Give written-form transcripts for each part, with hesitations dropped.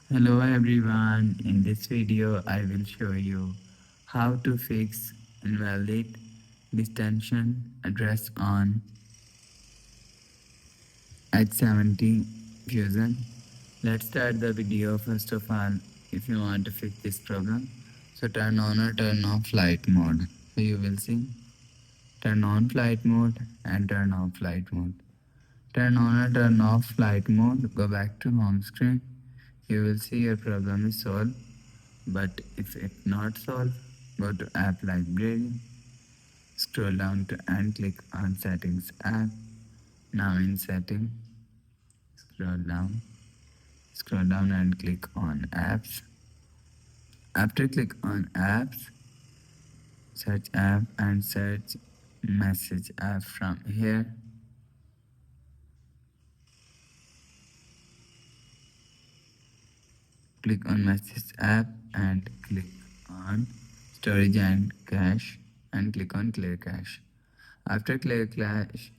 Hello everyone, in this video I will show you how to fix invalid distinction address on H70 Fusion. Let's start the video. First of all, if you want to fix this problem, so turn on or turn off flight mode. So you will see turn on flight mode and turn off flight mode. Turn on or turn off flight mode, go back to home screen. You will see your problem is solved. But if it's not solved, go to App Library, scroll down to and click on Settings app. Now in Setting, scroll down and click on Apps. After click on Apps, search app and search Message app from here. Click on Message app and click on Storage and Cache and click on Clear Cache. After Clear Cache,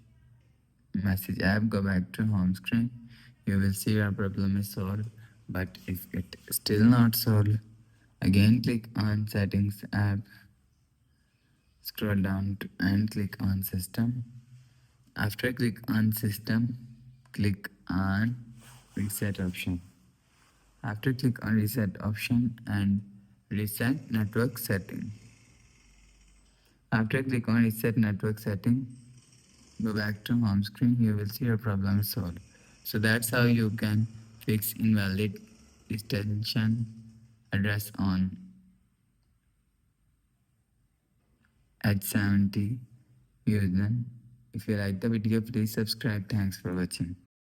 Message app, go back to home screen. You will see your problem is solved. But if it still not solved, again click on Settings app, scroll down to, and click on System. After click on System, click on Reset option. After click on Reset option and reset network setting. After click on Reset network setting, go back to home screen. You will see your problem is solved. So that's how you can fix invalid extension address on H70 user. If you like the video, please subscribe. Thanks for watching.